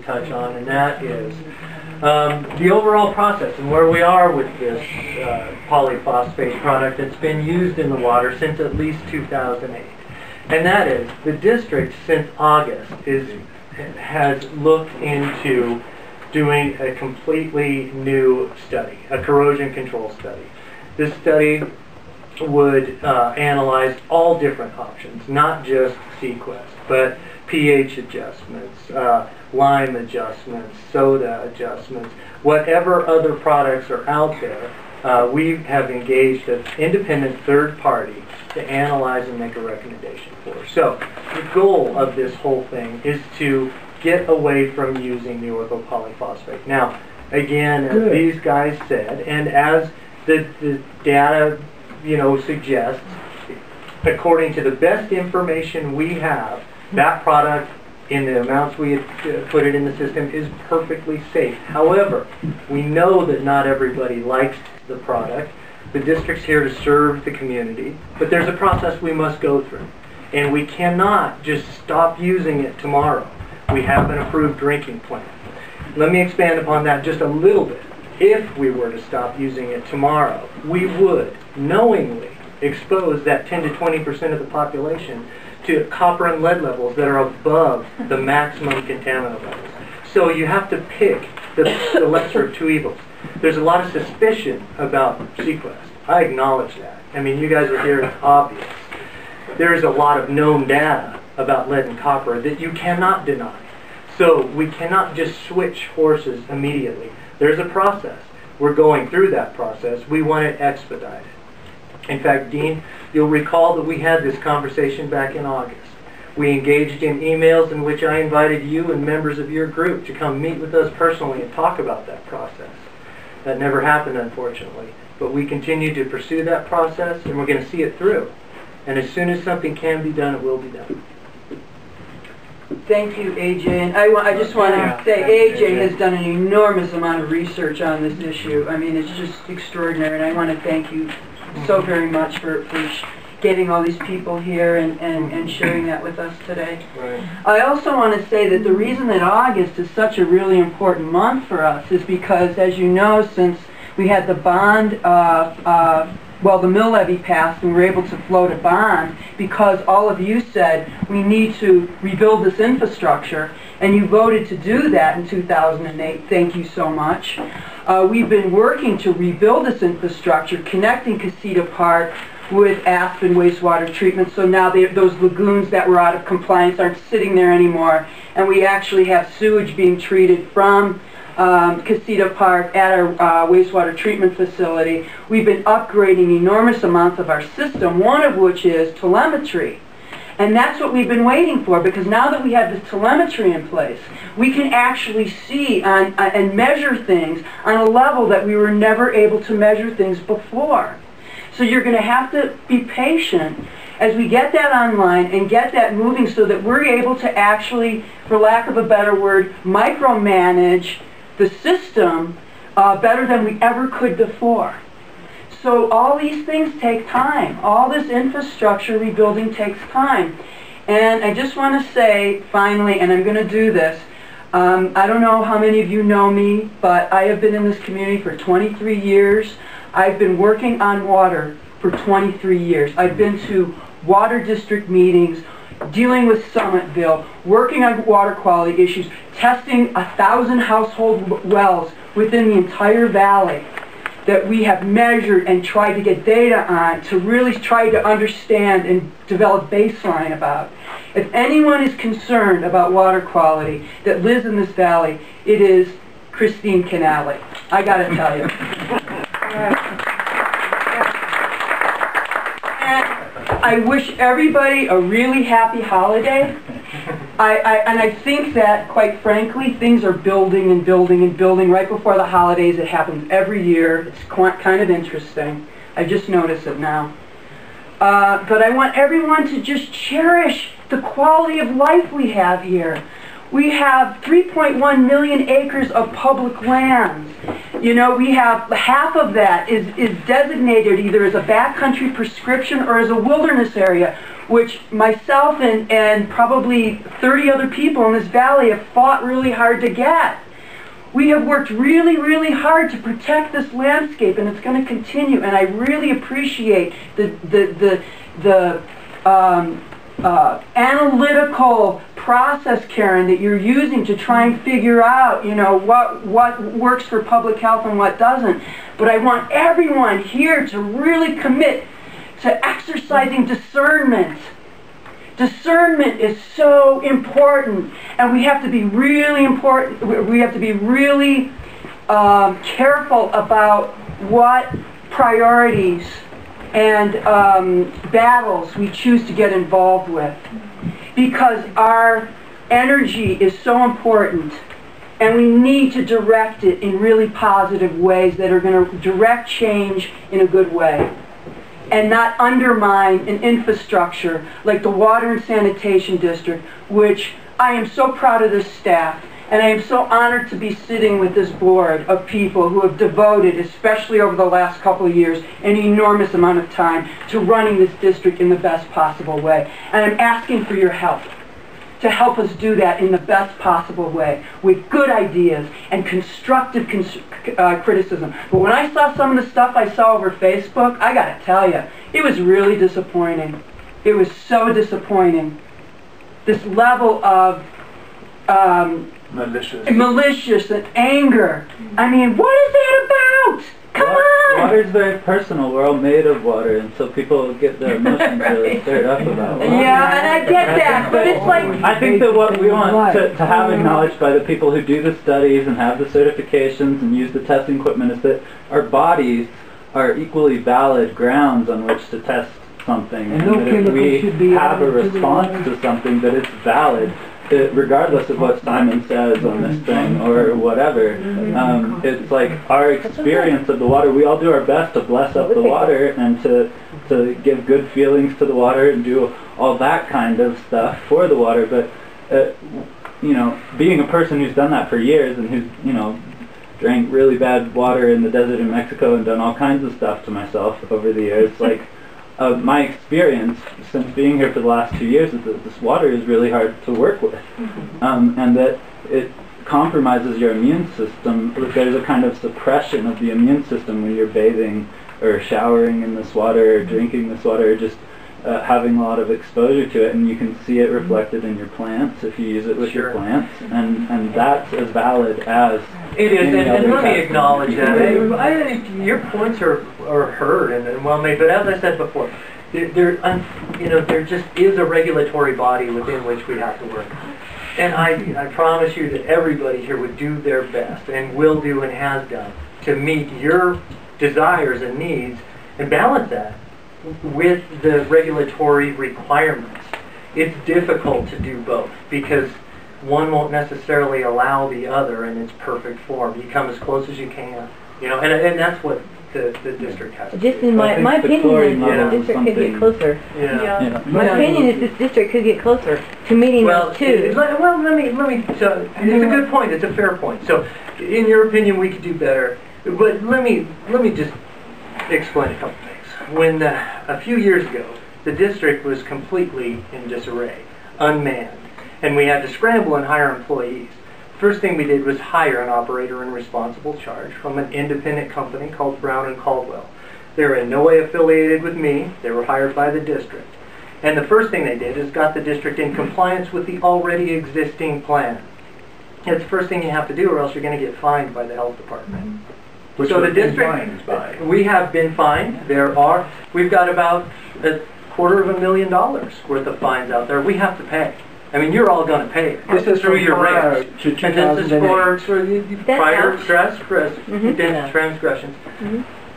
touch on, and that is the overall process and where we are with this polyphosphate product that's been used in the water since at least 2008. And that is, the district since August has looked into doing a completely new study, a corrosion control study. This study would analyze all different options, not just Sequest, but pH adjustments, lime adjustments, soda adjustments, whatever other products are out there. We have engaged an independent third party to analyze and make a recommendation for. So the goal of this whole thing is to get away from using the Ortho Poly Phosphate. Now, again, as these guys said, and as the data suggests, according to the best information we have, that product in the amounts we had put it in the system is perfectly safe. However, we know that not everybody likes the product. The district's here to serve the community, but there's a process we must go through. And we cannot just stop using it tomorrow. We have an approved drinking plan. Let me expand upon that just a little bit. If we were to stop using it tomorrow, we would knowingly expose that 10 to 20% of the population to copper and lead levels that are above the maximum contaminant levels. So you have to pick the lesser of two evils. There's a lot of suspicion about Sequest. I acknowledge that. I mean, you guys are here, it's obvious. There's a lot of known data about lead and copper that you cannot deny. So we cannot just switch horses immediately. There's a process. We're going through that process. We want it expedited. In fact, Dean, you'll recall that we had this conversation back in August. We engaged in emails in which I invited you and members of your group to come meet with us personally and talk about that process. That never happened, unfortunately. But we continue to pursue that process, and we're going to see it through. And as soon as something can be done, it will be done. Thank you, AJ. And I just want to say AJ has done an enormous amount of research on this issue. I mean, it's just extraordinary, and I want to thank you so very much for getting all these people here and sharing that with us today. Right. I also want to say that the reason that August is such a really important month for us is because, as you know, since we had the bond, the mill levy passed and we were able to float a bond because all of you said we need to rebuild this infrastructure, and you voted to do that in 2008. Thank you so much. We've been working to rebuild this infrastructure, connecting Casita Park with Aspen wastewater treatment, so now those lagoons that were out of compliance aren't sitting there anymore, and we actually have sewage being treated from Casita Park at our wastewater treatment facility. We've been upgrading enormous amounts of our system, one of which is telemetry. And that's what we've been waiting for, because now that we have this telemetry in place, we can actually see and measure things on a level that we were never able to measure things before. So you're going to have to be patient as we get that online and get that moving so that we're able to actually, for lack of a better word, micromanage the system better than we ever could before. So all these things take time. All this infrastructure rebuilding takes time. And I just want to say, finally, and I'm going to do this, I don't know how many of you know me, but I have been in this community for 23 years. I've been working on water for 23 years. I've been to water district meetings, dealing with Summitville, working on water quality issues, testing 1,000 household wells within the entire valley that we have measured and tried to get data on to really try to understand and develop baseline about. If anyone is concerned about water quality that lives in this valley, it is Christine Canale. I got to tell you. I wish everybody a really happy holiday. And I think that, quite frankly, things are building and building and building right before the holidays. It happens every year. It's kind of interesting. I just notice it now. But I want everyone to just cherish the quality of life we have here. We have 3.1 million acres of public lands. You know, we have half of that is designated either as a backcountry prescription or as a wilderness area, which myself and probably 30 other people in this valley have fought really hard to get. We have worked really, really hard to protect this landscape, and it's going to continue. And I really appreciate the analytical process, Karen, that you're using to try and figure out, you know, what works for public health and what doesn't. But I want everyone here to really commit to exercising discernment. Discernment is so important, and we have to be really careful about what priorities and battles we choose to get involved with, because our energy is so important, and we need to direct it in really positive ways that are going to direct change in a good way, and not undermine an infrastructure like the Water and Sanitation District, which I am so proud of this staff, and I am so honored to be sitting with this board of people who have devoted, especially over the last couple of years, an enormous amount of time to running this district in the best possible way. And I'm asking for your help to help us do that in the best possible way, with good ideas and constructive criticism. But when I saw some of the stuff I saw over Facebook, I gotta tell you, it was really disappointing. It was so disappointing. This level of malicious and anger. I mean, what is that about? Come on! Water is very personal. We're all made of water, and so people get their emotions really stirred up about water. Yeah, and I get that, but it's like... I think that what we want to have acknowledged by the people who do the studies and have the certifications and use the testing equipment is that our bodies are equally valid grounds on which to test something, and that if we have a response to something that is valid, regardless of what Simon says on this thing or whatever, it's like our experience of the water. We all do our best to bless up the water and to give good feelings to the water and do all that kind of stuff for the water. But you know, being a person who's done that for years and who's, you know, drank really bad water in the desert in Mexico and done all kinds of stuff to myself over the years, like. My experience since being here for the last 2 years is that this water is really hard to work with, and that it compromises your immune system. There's a kind of suppression of the immune system when you're bathing or showering in this water or drinking this water or just having a lot of exposure to it, and you can see it reflected in your plants if you use it with your plants, and that's as valid as it is. And let me acknowledge that. I think your points are heard and well made, but as I said before, there just is a regulatory body within which we have to work. And I promise you that everybody here would do their best and will do and has done to meet your desires and needs and balance that with the regulatory requirements. It's difficult to do both because one won't necessarily allow the other in its perfect form. You come as close as you can, you know, and that's what the district has to just do. in my opinion is this district could get closer. Yeah. My opinion is this district could get closer to meeting those two. Well, let me. So it's a good point. It's a fair point. So, in your opinion, we could do better. But let me just explain a couple things. When a few years ago, the district was completely in disarray, unmanned, and we had to scramble and hire employees. First thing we did was hire an operator in responsible charge from an independent company called Brown & Caldwell. They were in no way affiliated with me. They were hired by the district. And the first thing they did is got the district in compliance with the already existing plan. It's the first thing you have to do, or else you're going to get fined by the health department. Which so the district, we have been fined. We've got about $250,000 worth of fines out there. We have to pay. I mean, you're all going to pay. This is through your rates. And this is for prior transgressions.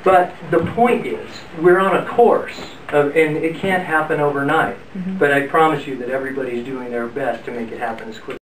But the point is, we're on a course, and it can't happen overnight. But I promise you that everybody's doing their best to make it happen as quickly.